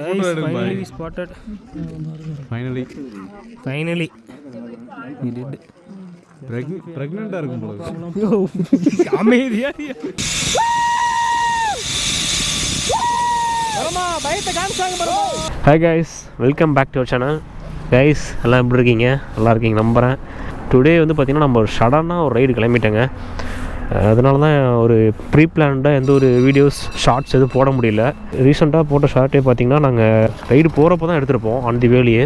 photo edit bhai. Finally spotted. Finally. He did. Pregnant ஆ இருக்கும் போல. அமைதியா. Hi guys, welcome back to our channel. Guys எல்லாம் எப்படி இருக்கீங்க? நல்லா இருக்கீங்க நம்புகிறேன். டுடே வந்து பார்த்திங்கன்னா நம்ம ஒரு சடனாக ஒரு ரைடு கிளம்பிட்டேங்க. அதனால தான் ஒரு ப்ரீ பிளான்டாக எந்த ஒரு வீடியோஸ் ஷார்ட்ஸ் எதுவும் போட முடியல. ரீசெண்டாக போட்ட ஷார்ட்டே பார்த்திங்கன்னா நாங்கள் ரைடு போகிறப்ப தான் எடுத்திருப்போம் ஆன் தி வேலையே.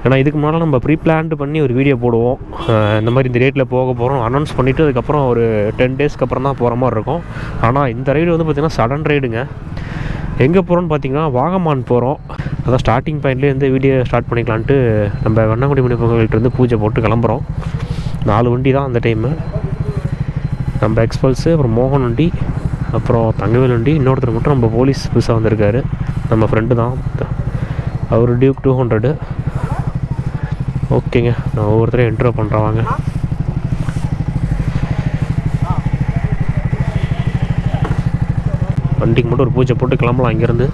ஏன்னா இதுக்கு முன்னால் நம்ம ப்ரீ பிளான்டு பண்ணி ஒரு வீடியோ போடுவோம். இந்த மாதிரி இந்த ரேட்டில் போக போகிறோம் அனௌன்ஸ் பண்ணிவிட்டு அதுக்கப்புறம் ஒரு 10 டேஸ்க்கு அப்புறம் தான் போகிற மாதிரி இருக்கும். ஆனால் இந்த ரைடு வந்து பார்த்திங்கன்னா சடன் ரைடுங்க. எங்கே போகிறோன்னு பார்த்திங்கன்னா வாகமான் போகிறோம். அதான் ஸ்டார்டிங் பாயிண்ட்லேருந்து வீடியோ ஸ்டார்ட் பண்ணிக்கலான்ட்டு நம்ம வண்ணங்குடி முனிப்பங்கள்கிட்டருந்து பூஜை போட்டு கிளம்புறோம். 4 வண்டி தான் அந்த டைமு. நம்ம எக்ஸ்பல்ஸு, அப்புறம் மோகன் வண்டி, அப்புறம் தங்கவேல் வண்டி, இன்னொருத்தர் மட்டும் நம்ம போலீஸ் புதுசாக வந்திருக்காரு, நம்ம ஃப்ரெண்டு தான், அவர் டியூக் 200. ஓகேங்க, நான் ஒவ்வொருத்தரையும் இன்ட்ரோ பண்ணுறேன் வாங்க. வண்டிக்கு மட்டும் ஒரு பூஜை போட்டு கிளம்பலாம் இங்கேருந்து.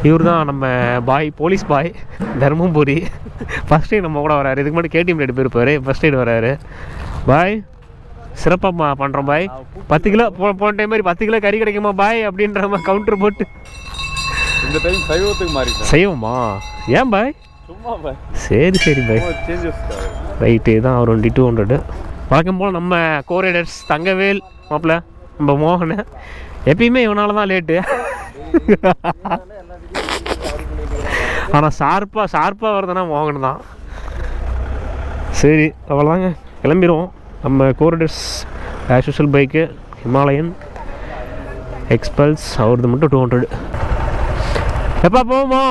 இவர் தான் நம்ம பாய், போலீஸ் பாய், தர்மபுரி. ஃபஸ்ட் எய்ட் நம்ம கூட வராரு. இதுக்கு மட்டும் கேடிஎம் ரெண்டு பேர் இருப்பார். ஃபஸ்ட் எய்ட் வராரு. பாய் சிறப்பாக பண்ணுறோம் பாய். 10 கிலோ போன டைம் மாதிரி 10 கிலோ கறி கிடைக்குமா பாய் அப்படின்ற மாதிரி கவுண்டர் போட்டு இந்த டைம் சைவத்துக்கு மாறிட்டேன். செய்வோமா? ஏன் பாய்? சும்மா பாய். சரி பாய், ரைட்டு தான். அவர் வண்டி 200. வழக்கம் போல் நம்ம கோரைடர்ஸ் தங்கவேல் மாப்பிள்ள, நம்ம மோகன். எப்பயுமே இவனால தான் லேட்டு. ஆனால் ஷார்ப்பாக வருதுன்னா மோகன் தான். சரி அவ்வளோதாங்க, கிளம்பிடுவோம். நம்ம coriders as usual bike Himalayan Xpulse, அவரது மட்டும் 200. எப்பா போவோமா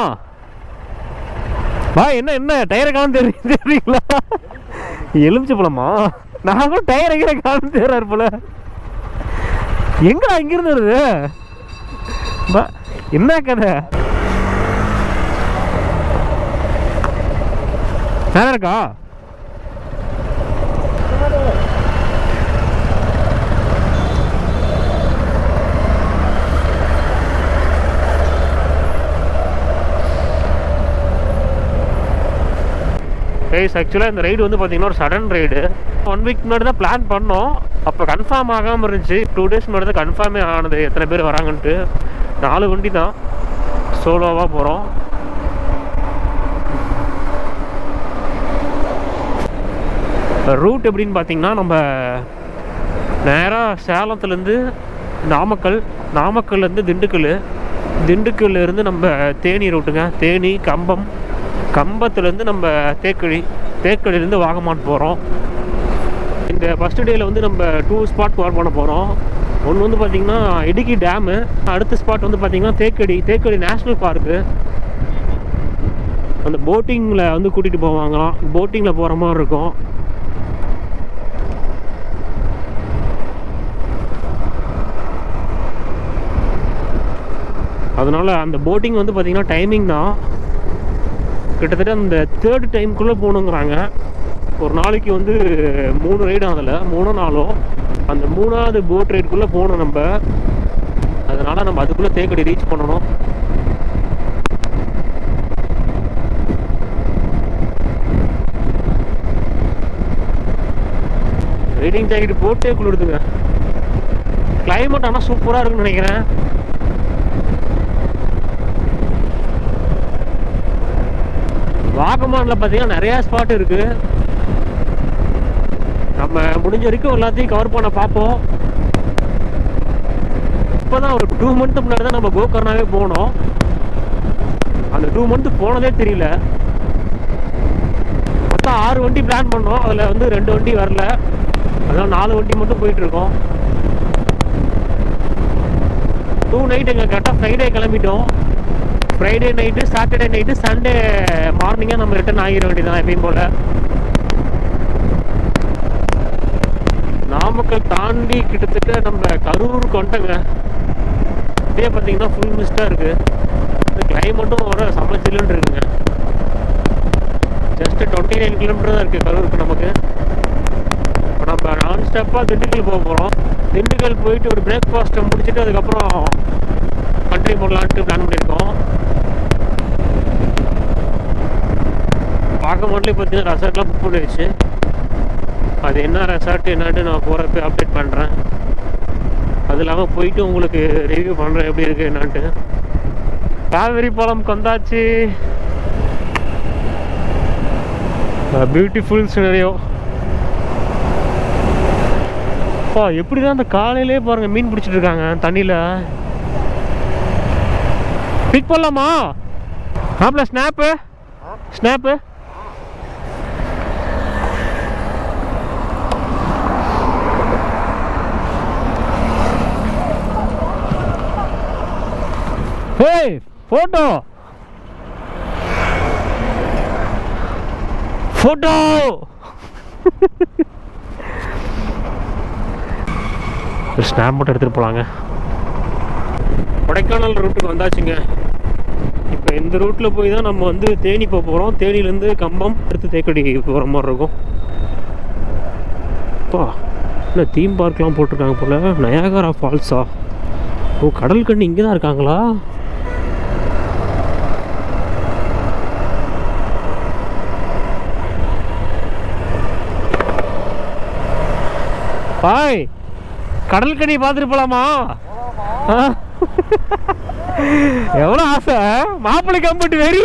பா? என்ன டயரை காணும் தெரியுங்களா? எலுமிச்சு போலமா? நான் கூட டயரை காணும் தெரியாரு போல. எங்கடா இங்கிருந்து வருது பா? என்ன கதை வேற இருக்கா? கைஸ் ஆக்சுவலாக இந்த ரைடு வந்து பார்த்திங்கன்னா ஒரு சடன் ரைடு. 1 வீக் முன்னாடி தான் பிளான் பண்ணோம். அப்போ கன்ஃபார்ம் ஆகாமல் இருந்துச்சு. 2 டேஸ் முன்னாடி தான் கன்ஃபார்மே ஆனது எத்தனை பேர் வராங்கன்ட்டு. 4 வண்டி தான், சோலோவாக போகிறோம். ரூட் எப்படின்னு பார்த்தீங்கன்னா, நம்ம நேராக சேலத்துலேருந்து நாமக்கல்லேருந்து திண்டுக்கல்லேருந்து நம்ம தேனி ரூட்டுங்க. தேனி, கம்பத்துலேருந்து நம்ம தேக்கடிலேருந்து வாகமான் போகிறோம். இந்த ஃபஸ்ட்டு டேயில் வந்து நம்ம 2 ஸ்பாட் கவர் பண்ண போகிறோம். ஒன்று வந்து பார்த்திங்கன்னா இடுக்கி டேமு, அடுத்த ஸ்பாட் வந்து பார்த்திங்கன்னா தேக்கடி நேஷ்னல் பார்க்கு. அந்த போட்டிங்கில் வந்து கூட்டிகிட்டு போவாங்களாம். போட்டிங்கில் போகிற மாதிரி இருக்கும். அதனால் அந்த போட்டிங் வந்து பார்த்திங்கன்னா டைமிங் தான். கிட்டத்தட்ட அந்த 3rd டைமுக்குள்ளே போகணுங்கிறாங்க. ஒரு நாளைக்கு வந்து 3 ரைடு, அதில் 3 நாளும் அந்த 3ஆவது போட் ரைடுக்குள்ளே போகணும் நம்ம. அதனால் நம்ம அதுக்குள்ளே தேக்கடி ரீச் பண்ணணும். ரைடிங் ஜாக்கெட் போட்டே குளிருதுங்க. கிளைமேட் ஆனால் சூப்பராக இருக்குன்னு நினைக்கிறேன். வாகமானில் பார்த்தீங்கன்னா நிறையா ஸ்பாட் இருக்குது. நம்ம முடிஞ்ச வரைக்கும் எல்லாத்தையும் கவர் பண்ண பார்ப்போம். இப்போ தான் ஒரு 2 மந்த்து முன்னாடி தான் நம்ம கோகர்னாவே போனோம். அந்த 2 மந்த்து போனதே தெரியல. மொத்தம் 6 வண்டி பிளான் பண்ணோம். அதில் வந்து 2 வண்டி வரல. அதனால் 4 வண்டி மட்டும் போயிட்டுருக்கோம். 2 நைட் எங்கள் கரெக்டாக ஃப்ரைடே கிளம்பிட்டோம். Friday night, Saturday night, Sunday மார்னிங்காக நம்ம ரிட்டர்ன் ஆகிட வேண்டியதான் எப்பயும் போல். நாமக்கல் தாண்டி கிட்டத்தட்ட நம்ம கரூருக்கு வந்துட்டோங்க. இதே பார்த்தீங்கன்னா ஃபுல் மிஸ்டாக இருக்குது. கிளைமேட்டும் வர சமைச்சில்லுன்னு இருக்குங்க. ஜஸ்ட்டு 29 கிலோமீட்டர் தான் இருக்குது கரூருக்கு நமக்கு. இப்போ நம்ம நான் ஸ்டாப்பாக திண்டுக்கல் போக போகிறோம். திண்டுக்கல் போயிட்டு ஒரு பிரேக்ஃபாஸ்ட்டை முடிச்சுட்டு அதுக்கப்புறம் கண்ட்ரி போடலான்ட்டு பிளான் பண்ணியிருக்கோம். வாகமான்லேயே பார்த்தீங்கன்னா ரெசார்ட்லாம் புக் பண்ணி வச்சு, அது என்ன ரெசார்ட் என்னான்ட்டு நான் போகிறப்ப அப்டேட் பண்ணுறேன். அது இல்லாமல் போயிட்டு உங்களுக்கு ரிவ்யூ பண்ணுறேன் எப்படி இருக்குது என்னான்ட்டு. காவேரி பாலம்க்கு வந்தாச்சு. Beautiful scenario. அப்பா எப்படி தான் அந்த காலையிலே பாருங்கள் மீன் பிடிச்சிட்டு இருக்காங்க தண்ணியில். பிக் பண்ணலாமா மாப்பிள்ள? ஸ்னாப்பு ஸ்னாப்பு ஏய் போட்டோ போட்டோ. ஒரு ஸ்னாப் மட்டும் எடுத்துகிட்டு போகலாங்க. கொடைக்கானல் ரூட்டுக்கு வந்தாச்சுங்க. இப்போ இந்த ரூட்டில் போய் தான் நம்ம வந்து தேனி போக போகிறோம். தேனிலேருந்து கம்பம் எடுத்து தேக்கடி போகிற மாதிரி இருக்கும். அப்பா இல்லை தீம் பார்க்லாம் போட்டிருக்காங்க போல். நயாகரா ஃபால்ஸா? ஓ கடல் கண்ணி இங்கே தான் இருக்காங்களா? பாய் கடல் கண்ணி பார்த்துட்டு போலாமா? எவ்வளோ ஆசை மாப்பிள்ளை கம்பட்டு வெறி.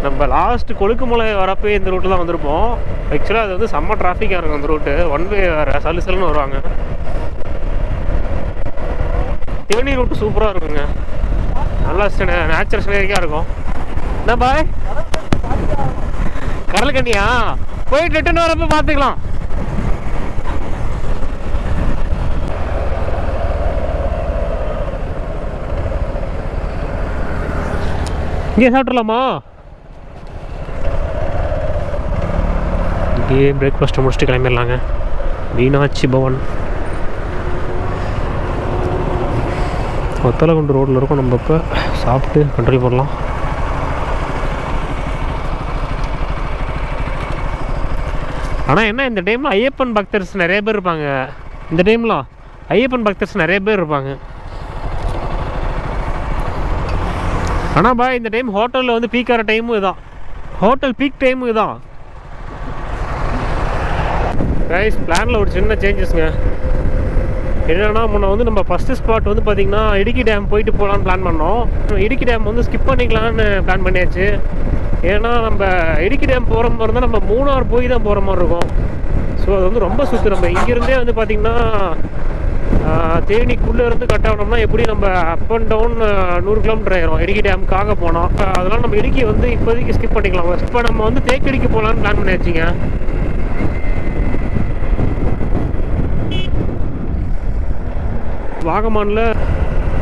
நம்ம லாஸ்ட் கொழுக்குமலை வரப்போ இந்த ரூட்டில் தான் வந்திருப்போம். ஆக்சுவலாக அது வந்து செம்ம டிராஃபிக்காக இருக்கும் அந்த ரூட்டு. ஒன் வே வேறு சல்லு சல்லுன்னு வருவாங்க. தேனி ரூட்டு சூப்பராக இருக்குங்க. நல்லா நேச்சுரல் சினரிக்காக இருக்கும். என்ன பாய் கடல் கண்ணியா? போயிட்டு ரிட்டர்ன் வரப்போ பார்த்துக்கலாம். இங்கே சாப்பிட்றலாமா? இங்கேயே பிரேக்ஃபாஸ்ட்டை முடிச்சுட்டு கிளம்பிடலாங்க. மீனாட்சி பவன் ஒத்தலகுண்டு ரோட்டில் இருக்கும். நம்ம இப்போ சாப்பிட்டு கண்ட்ரோல் பண்ணலாம். ஆனால் என்ன இந்த டைமில் ஐயப்பன் பக்தர்ஸ் நிறைய பேர் இருப்பாங்க. இந்த டைம்லாம் ஐயப்பன் பக்தர்ஸ் நிறைய பேர் இருப்பாங்க. ஆனால் பாய் இந்த டைம் ஹோட்டலில் வந்து பீக்கார டைமும் இதுதான். ஹோட்டல் பீக் டைமும் இதுதான். கைஸ் பிளானில் ஒரு சின்ன சேஞ்சஸ்ங்க. என்னென்னா முன்ன வந்து நம்ம ஃபஸ்ட்டு ஸ்பாட் வந்து பார்த்திங்கன்னா இடுக்கி டேம் போயிட்டு போகலான்னு பிளான் பண்ணோம். இடுக்கி டேம் வந்து ஸ்கிப் பண்ணிக்கலான்னு பிளான் பண்ணியாச்சு. ஏன்னா நம்ம இடுக்கி டேம் போகிற மாதிரி இருந்தால் நம்ம மூணார் போய் தான் போகிற மாதிரி இருக்கும். ஸோ அது வந்து ரொம்ப சுற்று. நம்ம இங்கேருந்தே வந்து பார்த்திங்கன்னா தேனிக்குள்ளே இருந்து கட் ஆகணும்னா எப்படி நம்ம அப் அண்ட் டவுன் 100 கிலோமீட்டர் ஆயிரும் இடுக்கி டேமுக்காக போனோம். அதெல்லாம் நம்ம இடுக்கி வந்து இப்போதைக்கு ஸ்கிப் பண்ணிக்கலாம். இப்போ நம்ம வந்து தேக்கடிக்கு போகலான்னு பிளான் பண்ணியாச்சுங்க. வாகமானில்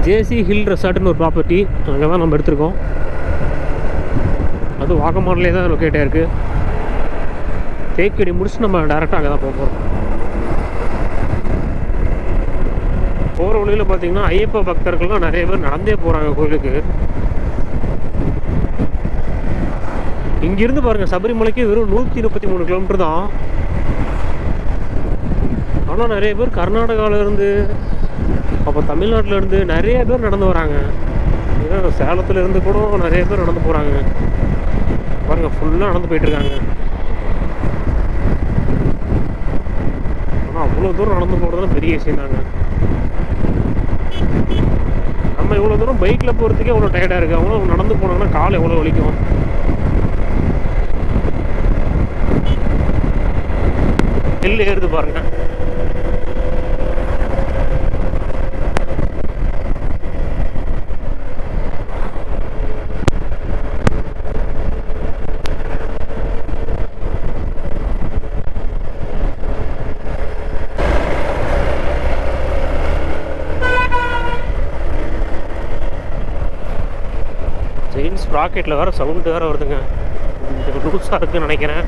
ஜேசி ஹில் ரெசார்ட்னு ஒரு ப்ராப்பர்ட்டி அங்கே தான் நம்ம எடுத்திருக்கோம். அது வாகமான்லேயே தான் லொக்கேட் ஆகிருக்கு. தேக்கடி முடிச்சு நம்ம டேரெக்டாக அங்கே தான் போக போகிறோம். போகிற வழியில் பார்த்திங்கன்னா ஐயப்ப பக்தர்கள்லாம் நிறைய பேர் நடந்தே போகிறாங்க கோயிலுக்கு. இங்கேருந்து பாருங்கள் சபரிமலைக்கு வெறும் 133 கிலோமீட்டர் தான். ஆனால் நிறைய பேர் கர்நாடகாவிலேருந்து அப்போ தமிழ்நாட்டிலேருந்து நிறைய பேர் நடந்து வராங்க. ஏன்னா சேலத்துலேருந்து கூட நிறைய பேர் நடந்து போகிறாங்க. பாருங்கள் ஃபுல்லாக நடந்து போயிட்டுருக்காங்க. ஆனால் அவ்வளோ தூரம் நடந்து போகிறதுலாம் பெரிய விஷயம் தாங்க. நம்ம இவ்வளோ தூரம் பைக்கில் போகிறதுக்கே அவ்வளோ டயர்டாக இருக்குது. அவங்களும் நடந்து போனாங்கன்னா கால் எவ்வளோ வலிக்கும். நெல் ஏறுது பாருங்கள். ராக்கெட்டில் வேறு சவுண்டு வேறு வருதுங்க. லூஸாக இருக்குதுன்னு நினைக்கிறேன்.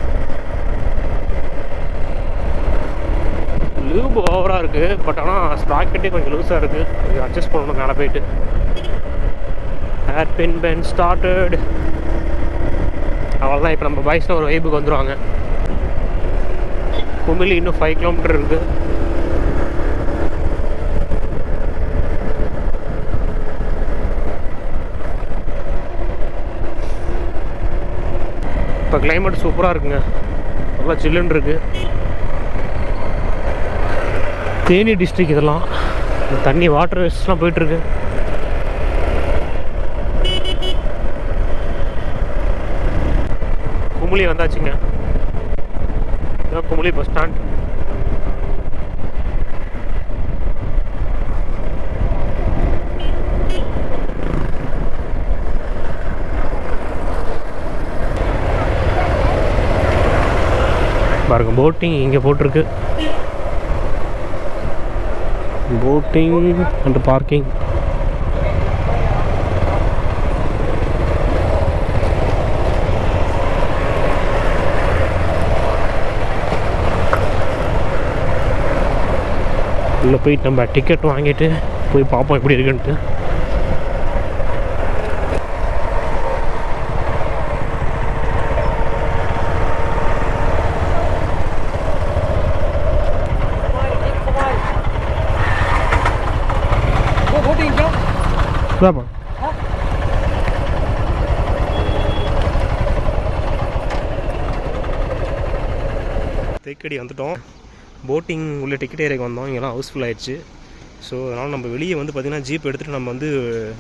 லூப் ஓவராக இருக்குது. பட் ஆனால் ராக்கெட்டே கொஞ்சம் லூஸாக இருக்குது. கொஞ்சம் அட்ஜஸ்ட் பண்ணணும் மேலே போயிட்டு. Hair pin pen started. அவ்வளோதான். இப்போ நம்ம பாய்ஸில் ஒரு வைப்புக்கு வந்துடுவாங்க. குமிளி இன்னும் 5 கிலோமீட்டர் இருக்குது. இப்போ கிளைமேட் சூப்பராக இருக்குங்க, நல்லா சில்லுன்னு இருக்குது. தேனி டிஸ்ட்ரிக்ட் இதெல்லாம். தண்ணி வாட்டர் வேஸ்ட்லாம் போயிட்டுருக்கு. குமுளி வந்தாச்சுங்க, குமுளி பஸ் ஸ்டாண்ட். பாருங்க போட்டிங் இங்கே போட்டிருக்கு. Boating and parking. உள்ளே போய் நம்ம டிக்கெட் வாங்கிட்டு போய் பார்ப்போம் எப்படி இருக்குன்ட்டு. தேக்கடி வந்துட்டோம். போட்டிங் உள்ள டிக்கெட் ஏரியாக்கு வந்தோம். இங்கெல்லாம் ஹவுஸ்ஃபுல் ஆயிடுச்சு. ஸோ அதனால் நம்ம வெளியே வந்து பார்த்திங்கன்னா ஜீப் எடுத்துகிட்டு நம்ம வந்து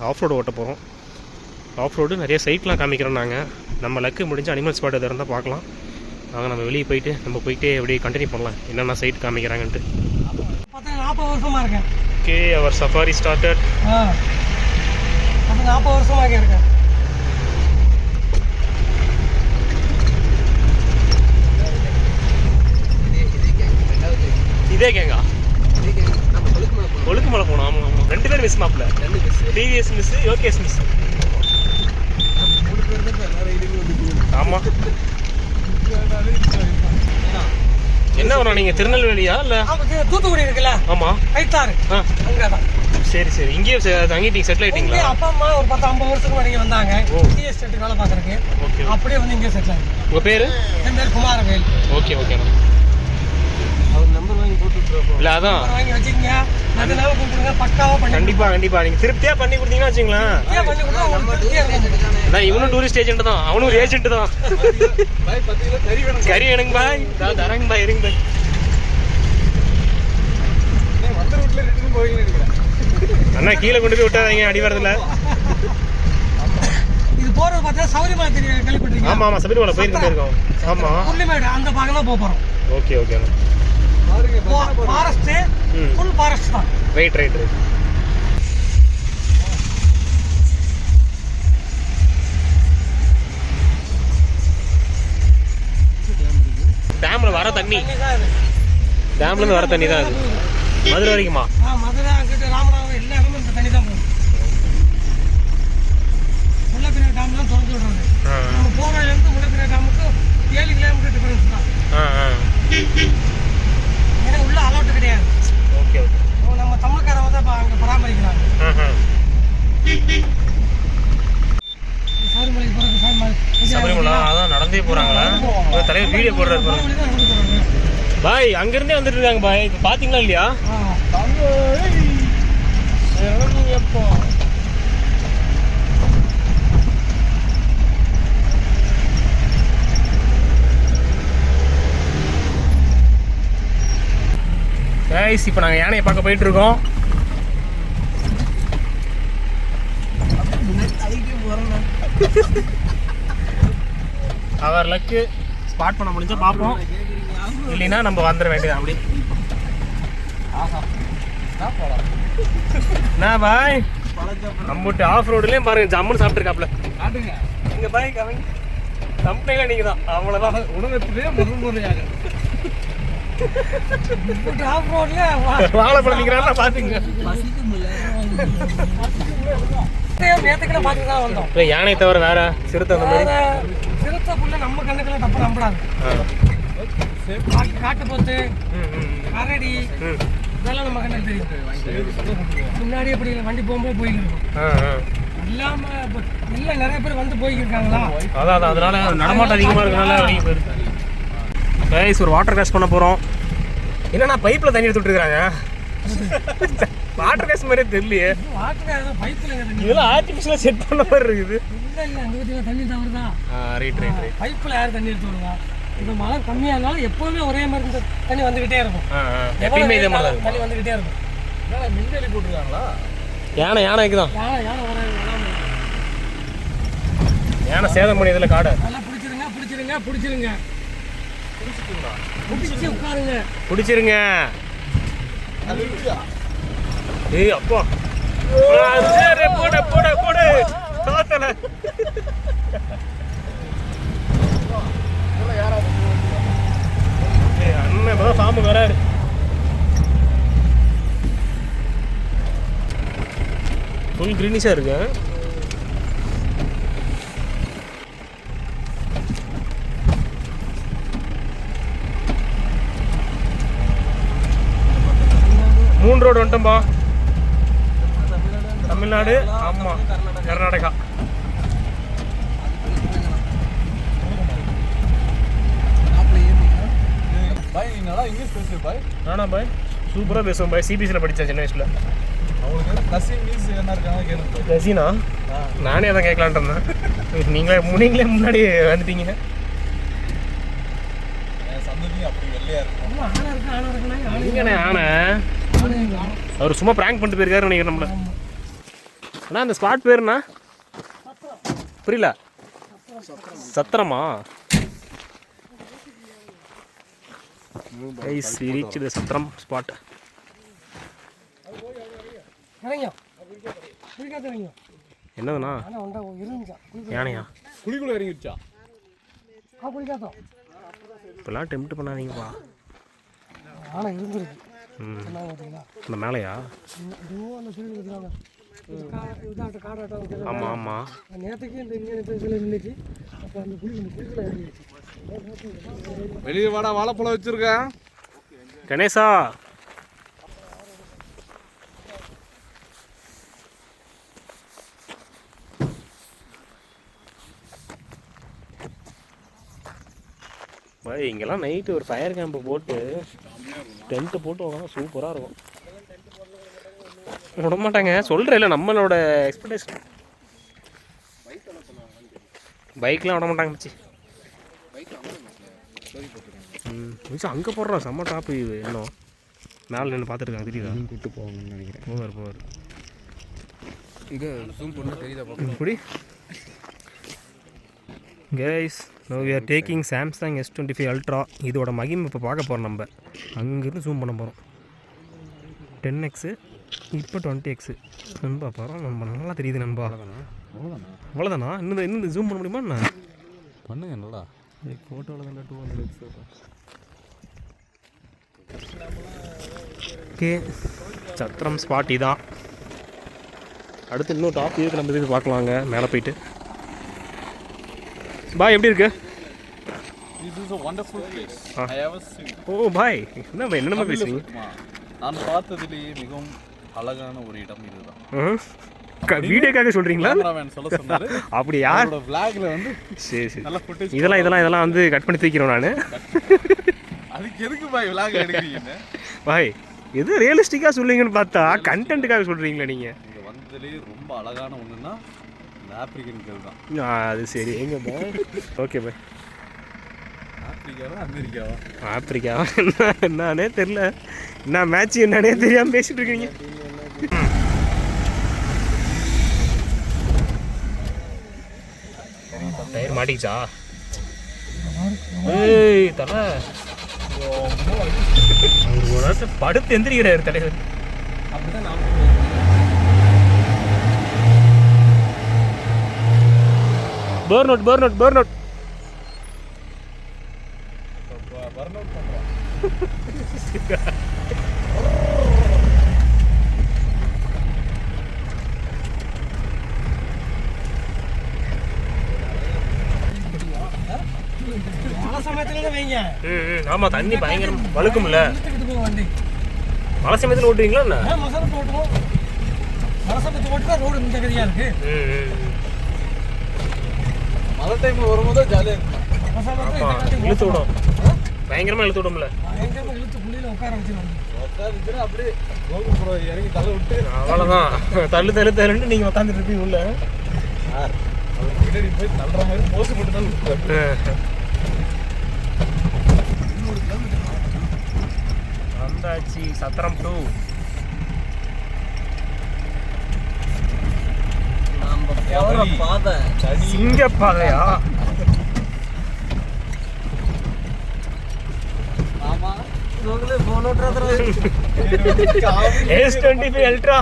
ஆஃப் ரோடு ஓட்ட போகிறோம். ஆஃப் ரோடு நிறைய சைட்லாம் காமிக்கிறோம். நம்ம லக்கு முடிஞ்சு அனிமல் ஸ்பாட் எதாக இருந்தால் பார்க்கலாம். நாங்கள் நம்ம வெளியே போயிட்டு நம்ம போயிட்டு அப்படியே கண்டினியூ பண்ணலாம் என்னென்ன சைட் காமிக்கிறாங்கன்ட்டு. 40 வருஷமாக இருக்கேன். ஓகே, அவர் சஃபாரி ஸ்டார்டட். 40 வருஷமாக இருக்கேன். இதே கேங்கா ஒழுக்கு மலை போனோம். ஆமாம் ஆமாம், 2 பேர் மிஸ் மாப்பில். TVS miss, Yogesh miss. ஆமாம். என்ன வரும் நீங்கள் திருநெல்வேலியா இல்லை? தூத்துக்குடி இருக்குல்ல? ஆமாம், கைத்தாறு. அங்கே தான். சரி சரி, இங்கேயே தங்கிட்டீங்க, செட்டில் ஆகிட்டீங்களா? அப்பா அம்மா ஒரு 10-50 வருஷத்துக்கு முன்னாடி வந்தாங்க டீ எஸ்டேட் வேலை பார்க்குறதுக்கு. ஓகே, அப்படியே வந்து இங்கே செட்டில் ஆகிடும். உங்கள் பேர்? என் பேர் குமாரவேல். ஓகே ஓகேண்ணா. அவர் நம்பர் வாங்கி போட்டுருக்கோம். இல்லை அதான் வாங்கி வச்சுக்கோங்க. அதனால கொடுத்துருங்க, பக்காவாக பண்ணி. கண்டிப்பாக நீங்கள் திருப்தியாக பண்ணி கொடுத்தீங்கன்னா வச்சுங்களேன். பண்ணி கொடுத்தா உங்களுக்கு திருப்தியாக இருக்கும். அதான் இவனும் டூரிஸ்ட் ஏஜென்ட் தான், அவனும் ஒரு ஏஜென்ட் தான். கறி வேணுங்க பாய், தரங்க பாய், இருங்க பாய். அண்ணா கீழே கொண்டு போய் விட்டாதீங்க, அடிவாரத்தில். இது போறது பார்த்தா சௌரியமலை தெரியும், கேள்விப்பட்டிருக்கீங்க? ஆமாம் ஆமாம், சபரிமலை போயிருக்கோம். ஆமாம், புள்ளிமேடு அந்த பக்கம் தான் போகிறோம். Okay okay. Forest, full forest தான். ரைட். டேம்ல வர தண்ணி, டேம்ல இருந்து வர தண்ணி தான் அது. மதுரை வரைக்குமா? மதுரை அங்கிட்டு ராமநாதபுரம் எல்லா இடமும் இந்த தண்ணி தான் போகும். முல்லைப்பெரியார் டேம் தான் திறந்து விடுறாங்க. நம்ம போகிறதுலேருந்து முல்லைப்பெரியார் டேமுக்கு 7 கிலோமீட்டர் டிஃபரன்ஸ் தான். ஏன்னா உள்ள அலௌட் கிடையாது. Okay okay. நம்ம தமிழ்காரங்க தான் இப்போ அங்கே பராமரிக்கிறாங்க. சபரிமலைக்கு போகிறது சபரிமலை அதான் நடந்தே போகிறாங்களா? தலைவர் வீடியோ போடுறாரு பாய். அங்கேருந்தே வந்துட்டு இருக்காங்க பாய். இப்போ பார்த்தீங்களா இல்லையா? எப்போ கைஸ், இப்போ நாங்கள் யானையை பார்க்க போயிட்டு இருக்கோம். அவர் லக்கு ஸ்பாட் பண்ண முடிஞ்சா பார்ப்போம், இல்லைன்னா நம்ம வந்துட வேண்டியது. அப்படி என்ன பாய், நம்மட்டு ஆஃப் ரோடுலேயும் பாருங்க ஜம்முன்னு சாப்பிட்டுருக்காப்ல. எங்கள் பாய் கவங்க கம்பெனியில் நீங்கள் தான், அவ்வளோதான். உணவத்திலே முறையாக ஆஃப் ரோட்ல வாழைப்பழம் நீங்கிறாங்க பாத்துங்க. நேத்துக்குள்ள பார்த்து தான் வந்தோம். யானை தவிர வேற சிறுத்தை அந்த மாதிரி சிறுத்தை புள்ள நம்ம கண்ணுக்குள்ள தப்பு நம்படாது. காட்டு போத்து, கரடி இதெல்லாம் நம்ம கண்ணுக்கு தெரியும். முன்னாடி எப்படி வண்டி போகும்போது போய்க்கிருக்கோம். இல்லாம எல்லாம் நிறைய பேர் வந்து போய்க்கிருக்காங்களா, அதான் அதனால நடமாட்டம் அதிகமாக இருக்கனால வெளியே போயிருக்கு. கைஸ், ஒரு வாட்டர் கிராஸ் பண்ண போகிறோம். என்னன்னா பைப்பில் தண்ணி எடுத்துட்டு இருக்காங்க. வாட்டர் கேஸ் மாதிரியே தெரியலையே. இதெல்லாம் ஆர்டிஃபிஷியலாக செட் பண்ண மாதிரி இருக்குது. தண்ணி தவறுதா? ரைட். பைப்பில் யார் தண்ணி எடுத்து வருவா? இந்த மழை கம்மியாக இருந்தாலும் எப்போவுமே ஒரே மாதிரி இந்த தண்ணி வந்துக்கிட்டே இருக்கும். எப்பயுமே இதே மாதிரி தான் தண்ணி வந்துக்கிட்டே இருக்கும். மின்தெளி போட்டுருக்காங்களா? யானைக்கு தான். யானை வராது. யானை சேதம் பண்ணி இதில் காடை. நல்லா பிடிச்சிருங்க. பிடிச்சி உட்காருங்க. பிடிச்சிருங்க. ஏய் அப்பா போடு தோத்தல. அண்ணன் தான் சாமுக்கு வராரு. ஃபுல் கிரீனிஷாக இருக்கு. மூணு ரோடு வந்துட்டோம்பா. தமிழ்நாடு, ஆமாம், கர்நாடகா. இங்கிலீஷ் பேசுவேன் பாய். நானா பாய் சூப்பராக பேசுவேன் பாய். சிபிஎஸ்சியில் படித்தேன் சின்ன வயசில். அவங்களுக்கு கசின் மீன்ஸ் என்ன இருக்காங்க கேட்குறேன். கசினா? நானே அதான் கேட்கலான்ட்டு இருந்தேன். நீங்களே முன்னாடி வந்துட்டீங்க. சந்ததி அப்படி வெள்ளையா இருக்கும். நீங்கண்ணே ஆனை அவர் சும்மா ப்ராங்க் பண்ணிட்டு போயிருக்காரு நினைக்கிறேன் நம்மள. அண்ணா அந்த ஸ்பாட் பேருண்ணா புரியல. சத்திரமா? Guys we reached the Sathiram spot. என்னதுண்ணா? யானையா? குழிக்குள்ள இறங்கிடுச்சா? இப்பெல்லாம் டெம்ப்ட் பண்ணாதீங்கப்பா. இந்த மேலையா? ஆமாம் ஆமாம். வெளியே வாடா, வாழைப்பழம் வச்சிருக்கேன். கணேசா பாய் இங்கெல்லாம் நைட்டு ஒரு ஃபயர் கேம்பு போட்டு டென்ட்டு போட்டு வாங்க, சூப்பராக இருக்கும். விட மாட்டாங்க சொல்கிறேன். இல்லை நம்மளோட எக்ஸ்பெக்டேஷன். பைக்லாம் விட மாட்டாங்க மிச்சி. மிச்சி அங்கே போடுறோம் செம்ம டாப்பு. இன்னும் மேலே நின்று பார்த்துருக்காங்க. தெரியுதா? கூப்பிட்டு போவாங்கன்னு நினைக்கிறேன். போவார் இங்கே ஜூம் பண்ண தெரியுதா? இப்படி guys no we are taking Samsung S25 ultra. இதோட மகிமை இப்போ பார்க்க போகிறோம். நம்ம அங்கேருந்து ஜூம் பண்ண போகிறோம். 10x இப்போ 20x நண்பா. பரவாயில்ல நண்பா, நல்லா தெரியுது நண்பா. அவ்வளோதானா? இன்னும் ஜூம் பண்ண முடியுமா? என்ன பண்ணுங்க நல்லா. ஃபோட்டோவில் தான் 200x. ஓகே சத்திரம் ஸ்பாட் இதான். அடுத்து இன்னும் டாப் இருக்கு, நம்ம இது பார்க்கலாங்க மேலே போயிட்டு. பாய் எப்படி இருக்கு? This is a wonderful place. I have seen. ஓ பாய் என்ன பாய் என்னென்ன பேசுறீங்க? நான் பார்த்ததிலேயே மிகவும் அழகான ஒரு இடம் இதுதான். வீடியோக்காக சொல்றீங்களா? கேமராமேன் சொல்ல சொன்னாரு. அப்படி யார் vlogல வந்து சரி நல்ல ஃபுட்டேஜ் இதெல்லாம் வந்து கட் பண்ணி தூக்கிறோம் நான். அதுக்கு எதுக்கு பாய் vlog எடுக்கிறீங்க? பாய் எது ரியலிஸ்டிக்காக சொல்லுவீங்கன்னு பார்த்தா கண்டென்ட்டுக்காக சொல்கிறீங்களா நீங்கள்? இங்கே வந்ததுலேயே ரொம்ப அழகான ஒன்றுன்னா இந்த ஆப்பிரிக்கன் கேர்ள் தான். அது சரி எங்கே பாய்? Okay bye. ஆப்பிரிக்காவா அமெரிக்காவா? ஆப்பிரிக்காவா என்னன்னே தெரில. என்ன மேட்ச் என்னன்னே தெரியாமல் பேசிட்டு இருக்கீங்க. டயர் மாட்டிக்கிச்சா? ஏய் தலை ஒரு இடத்துல படுத்து எந்திரிக்கிறாரு தலைவர். பர்ன் அவுட் ஆமாம் தண்ணி பயங்கரம் வழுக்கும்ல. மழை சமயத்தில் ஓட்டுவீங்களா? என்ன மழை டைமில் வரும்போது ஜாலியாக இருக்கும். இழுத்து விடும், பயங்கரமாக இழுத்து விடும்ல. பக்கத்தில் உட்கார வச்சிருவாங்க. அப்படியே ப்ரோ இறங்கி தலை விட்டு அவ்வளோதான். தள்ளுன்னு நீங்கள் உட்காந்துட்டு இருப்பீங்க உள்ள. சார் அவர் பின்னாடி போய் தள்ளுற மாதிரி போஸ் போட்டு தான் வந்தாச்சு சத்திரம் 2. பாதை சிங்க பாதையா? ஆமா ஃபோன் ஓட்டுறது S25 Ultra.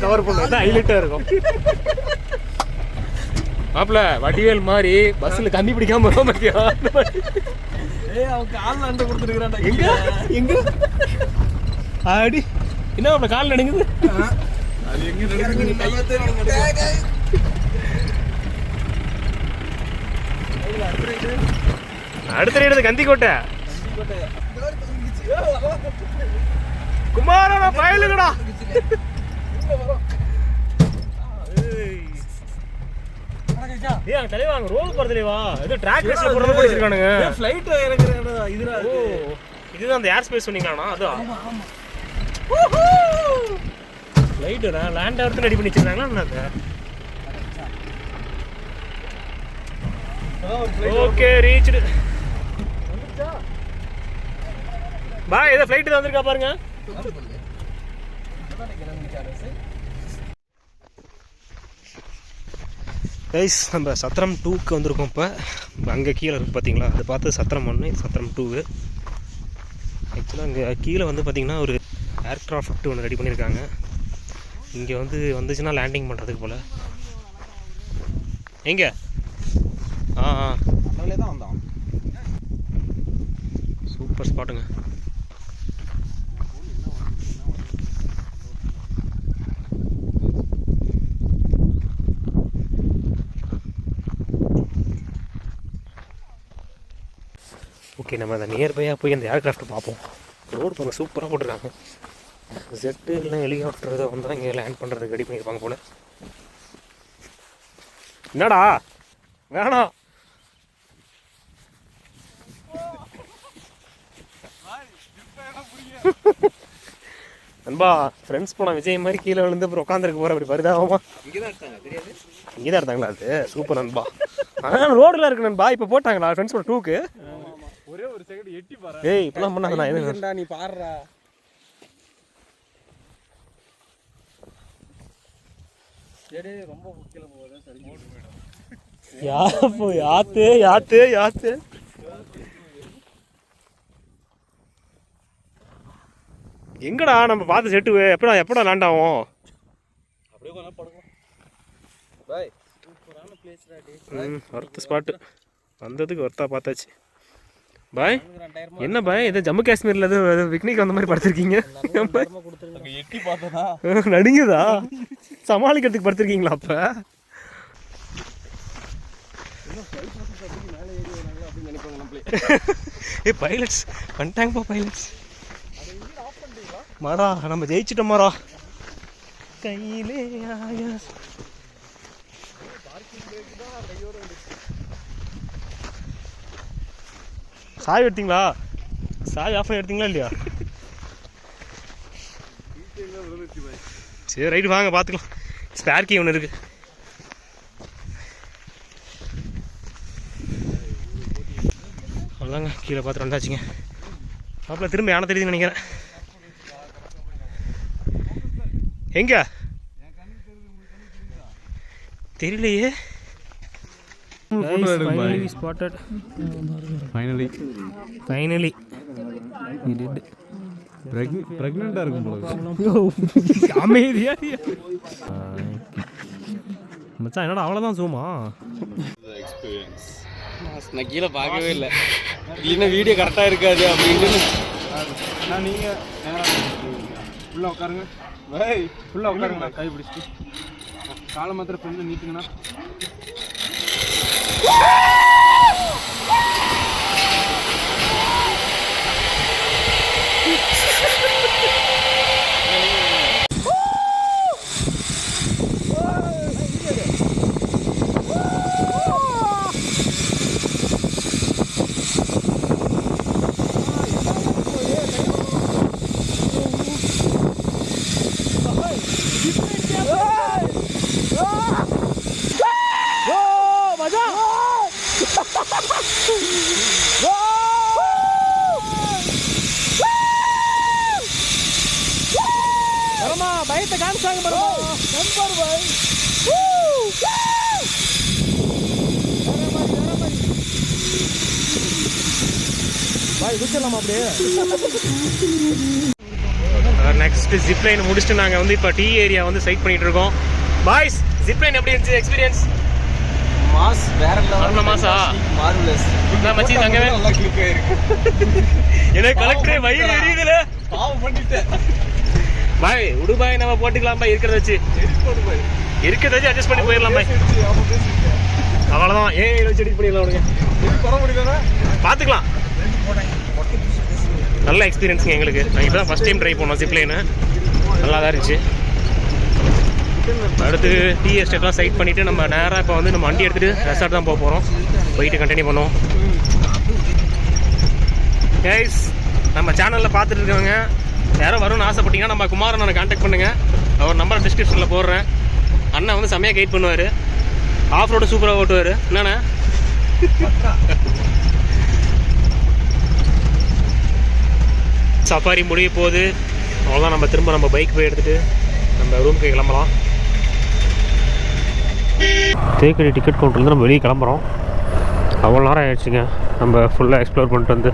கவர் பண்ண ஹைலைட்டா இருக்கும். மாப்பிள்ள வடிவேல் மாதிரி பஸ்ல கம்பி பிடிக்காம வர மாட்டியா? அவங்க காலில் அண்டை கொடுத்துருக்குறான். எங்க எங்க ஆடி என்ன மாப்பிள்ள கால் நடுங்குது? அது எங்க நடக்குது? அடுத்த ரைடு கந்திக்கோட்டை. குமாரா பயலுங்கடா. ஏய் தலைவா அங்க ரோல் போற தலைவா. ஏதோ ட்ராக் ரேஸ்ல போறது படிச்சிருக்கானுங்க. ஃளைட் இறங்குறடா. இதுடா இதுதான் அந்த ஏர் ஸ்பேஸ் சொன்னீங்களாண்ணா? அதான். ஆமா. ஃளைட்டா லேண்ட் ஆவறதுக்கு ரெடி பண்ணி வச்சிருக்காங்களா என்னது? Okay reached. பாய் ஏதோ ஃளைட் தான் வந்திருக்கா பாருங்க. கைஸ் நம்ம சத்திரம் 2க்கு வந்திருக்கோம். இப்போ அங்கே கீழே இருக்குது பார்த்தீங்களா? அதை பார்த்து சத்திரம் 1 சத்திரம் 2. ஆக்சுவலாக அங்கே கீழே வந்து பார்த்திங்கன்னா ஒரு ஏர்க்ராஃப்ட் ஒன்று ரெடி பண்ணியிருக்காங்க. இங்கே வந்துச்சுன்னா லேண்டிங் பண்ணுறதுக்கு போல். எங்கே? தான் வந்தான். சூப்பர் ஸ்பாட்டுங்க. ஓகே நம்ம அந்த நியர்பையாக போய் அந்த ஏர்க்ராஃப்ட் பார்ப்போம். ரோடு பாருங்கள் சூப்பராக போட்டிருக்காங்க. ஜெட்டு இல்லை ஹெலிகாப்டர் இதை வந்தால் இங்கே லேண்ட் பண்ணுறதுக்கு ரெடி பண்ணியிருப்பாங்க போல். என்னடா வேணாம். நண்பா ஃப்ரெண்ட்ஸ் போனால் விஜய் மாதிரி கீழே விழுந்து அப்புறம் உட்காந்துருக்கு போகிற அப்படி பரிதாபமா. இங்கே தான் எடுத்தாங்களா? அது சூப்பர் நண்பா. ஆனால் ரோடில் இருக்கு நண்பா. இப்போ போட்டாங்களா ஃப்ரெண்ட்ஸ் போன 2க்கு? ஒரே ஒரு செகண்ட் எட்டி பாரு. ஏய் இப்பலாம் பண்ணாதடா. எதுடா நீ பாருடா. ஏடே ரொம்ப கீழ போகுது. சரி போய்டும். யாத்து எங்கடா நம்ம பார்த்து செட்டு எப்படா லேண்ட் ஆகும்? அப்படியே கொஞ்சம் படுங்க பாய். சூப்பரான பிளேஸ்டா டே. ஒர்த் ஸ்பாட் வந்ததுக்கு ஒர்த்தா பார்த்தாச்சு. பாய் என்ன பாய் இது ஜம்மு காஷ்மீரில் எதுவும் பிக்னிக் வந்த மாதிரி படுத்திருக்கீங்க? எட்டி பார்த்தனா நடுங்குதா? சமாளிக்கிறதுக்கு படுத்திருக்கீங்களா? அப்போ ஏ பைலட்ஸ் வந்துட்டாங்கப்பா. பைலட்ஸ் மாடா நம்ம ஜெயிச்சிட்டோம் மாடா. கையிலே சாய் எடுத்தீங்களா? சாய் ஆஃப் எடுத்தீங்களா இல்லையா? சரி ரைட்டு வாங்க பார்த்துக்கலாம். ஸ்பேர் கீ ஒன்று இருக்குது. அவ்வளோதாங்க கீழே பார்த்துட்டு வந்தாச்சுங்க. அப்போ திரும்ப யானை தெரியுதுன்னு நினைக்கிறேன். எங்க தெரியலையே. ஸ்பாட்டட் ஃபைனலி பிரெக்னெண்டா இருக்கும் போல. அமைதியா மச்சான் என்னடா அவ்வளோதான் ஜூமா? எக்ஸ்பீரியன்ஸ் நான் கீழே பார்க்கவே இல்லை. இல்லைன்னா வீடியோ கரெக்டாக இருக்காது அப்படின்னு நான் நீங்கள் ஃபுல்லாக உட்காருங்க. ஃபுல்லாக உட்காருங்க. கை பிடிச்சிட்டு காலை மாத்திரம் ஃப்ரெண்டு நீட்டுங்கண்ணா. பரமா பயத்தை காமிச்சாங்க பரமா நம்பர் பாய் பாய் குச்சலாமா அப்படியே. நெக்ஸ்ட் ஜிப்லைன் முடிச்சுட்டு நாங்கள் வந்து இப்போ டீ ஏரியா வந்து சைட் பண்ணிட்டு இருக்கோம். பாய்ஸ் ஜிப்லைன் எப்படி இருந்துச்சு எக்ஸ்பீரியன்ஸ்? மாஸ் வேற லெவல் மாசா மார்வெலஸ். நான் மச்சி தங்கவே நல்லா கிளிக் ஆயிருக்கு. எனக்கு கலெக்டரே வயிறு எரியுதுல. பாவம் பண்ணிட்டேன் பாய் உடு பாய், நம்ம போட்டுக்கலாம் பாய், இருக்கிறத வச்சு இருக்கிறத வச்சு அட்ஜஸ்ட் பண்ணி போயிடலாம் பாய். அவ்வளோதான் ஏன் வச்சு எடிட் பண்ணிடலாம் உனக்கு வர முடியலன்னா பார்த்துக்கலாம். நல்ல எக்ஸ்பீரியன்ஸுங்க எங்களுக்கு. நாங்கள் இப்போ தான் ஃபஸ்ட் டைம் ட்ரை பண்ணோம் ஜிப்லைனு, நல்லா தான் இருந்துச்சு. அடுத்து டீ எஸ்டேட்லாம் சைட் பண்ணிவிட்டு நம்ம நேராக இப்போ வந்து நம்ம வண்டி எடுத்துகிட்டு ரெசார்ட் தான் போக போகிறோம். போயிட்டு கண்டினியூ பண்ணுவோம். கைஸ் நம்ம சேனலில் பார்த்துட்டு இருக்கவங்க யாரும் வரும்னு ஆசைப்பட்டீங்கன்னா நம்ம குமாரண்ணனை கான்டாக்ட் பண்ணுங்கள். அவர் நம்பர் டிஸ்கிரிப்ஷனில் போடுறேன். அண்ணன் வந்து செம்மையாக கைட் பண்ணுவார். ஆஃப் ரோடு சூப்பராக ஓட்டுவார். என்னண்ணே சஃபாரி முடிய போகுது. அவ்வளோதான், நம்ம திரும்ப நம்ம பைக் போய் எடுத்துகிட்டு நம்ம ரூமுக்கு கிளம்பலாம். தேக்கடி டிக்கெட் கவுண்டர்லேருந்து நம்ம வெளியே கிளம்புறோம். அவ்வளோ நேரம் ஆயிடுச்சுங்க நம்ம ஃபுல்லாக எக்ஸ்ப்ளோர் பண்ணிட்டு வந்து.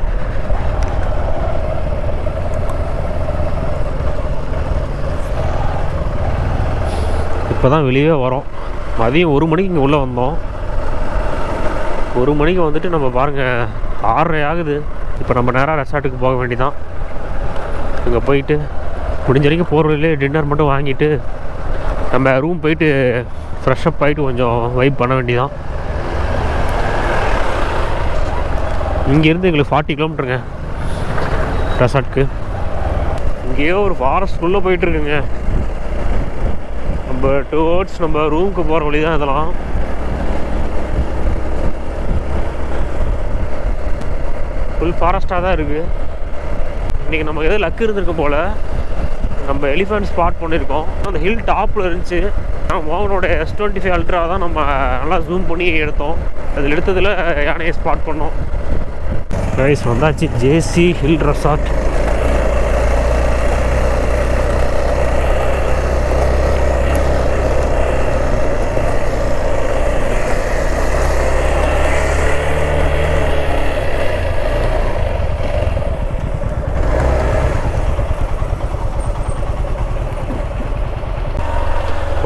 இப்போ தான் வெளியே வரோம். மதியம் 1 மணிக்கு இங்கே உள்ளே வந்தோம். 1 மணிக்கு வந்துட்டு நம்ம பாருங்கள் 6:30 ஆகுது. இப்போ நம்ம நேராக ரெசார்ட்டுக்கு போக வேண்டியதான். இங்கே போயிட்டு முடிஞ்ச வரைக்கும் போகிற வழியிலே டின்னர் மட்டும் வாங்கிட்டு நம்ம ரூம் போயிட்டு ஃப்ரெஷ்அப் ஆகிட்டு கொஞ்சம் வைப் பண்ண வேண்டியதான். இங்கேருந்து எங்களுக்கு 40 கிலோமீட்டருங்க ரெசார்ட்டுக்கு. இங்கேயோ ஒரு ஃபாரஸ்ட்குள்ளே போயிட்டுருக்குங்க. நம்ம டுவர்ட்ஸ் நம்ம ரூமுக்கு போகிற வழி தான் இதெல்லாம். ஃபுல் ஃபாரஸ்ட்டாக தான் இருக்குது. இன்றைக்கி நமக்கு எதாவது லக்கு இருந்திருக்கும் போல். நம்ம எலிஃபென்ட் ஸ்பாட் பண்ணியிருக்கோம். அந்த ஹில் டாப்பில் இருந்துச்சு. மோகனோட S25 அல்ட்ரா தான் நம்ம நல்லா ஜூம் பண்ணி எடுத்தோம். அதில் எடுத்ததில் யானையை ஸ்பாட் பண்ணோம். கைஸ் வந்தாச்சு ஜேசி ஹில் ரெசார்ட்.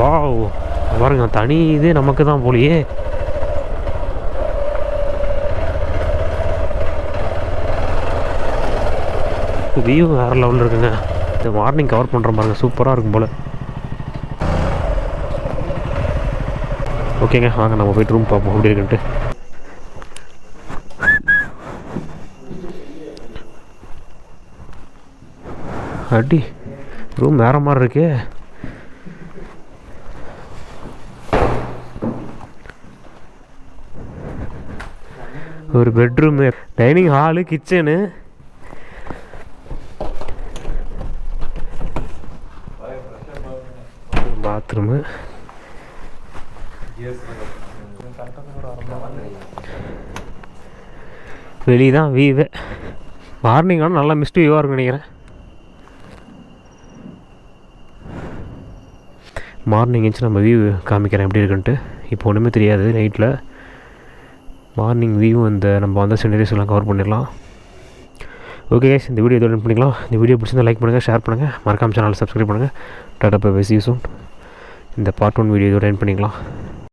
வாவ் பாருங்க, தனி இது நமக்கு தான் போலியே. வியூ வேறு லெவலில் இருக்குங்க. இந்த மார்னிங் கவர் பண்ணுற பாருங்க, சூப்பராக இருக்கும் போல். ஓகேங்க வாங்க நம்ம போய்ட்டு ரூம் பார்ப்போம் எப்படி இருக்குன்ட்டு. அடி ரூம் வேறு மாதிரி இருக்கே. ஒரு bedroom, dining hall, kitchen, bathroom. வெளியே தான் வியூவே. மார்னிங் ஆனால் நல்லா மிஸ்ட் வியூவாக இருக்குன்னு நினைக்கிறேன். மார்னிங் இருந்துச்சு நம்ம வியூ காமிக்கிறேன் எப்படி இருக்குன்ட்டு. இப்போ ஒன்றுமே தெரியாது நைட்டில். மார்னிங் வியூ இந்த நம்ம வந்த சீனரிஸ் எல்லாம் கவர் பண்ணிடலாம். ஓகே கைஸ், இந்த வீடியோ இதோட பண்ணிக்கலாம். இந்த வீடியோ பிடிச்சிருந்தா லைக் பண்ணுங்கள், ஷேர் பண்ணுங்கள், மறக்காம சேனல் சப்ஸ்கிரைப் பண்ணுங்கள். Tata bye, see you soon. இந்த பார்ட் 1 வீடியோ இதோட எண்ட் பண்ணிக்கலாம்.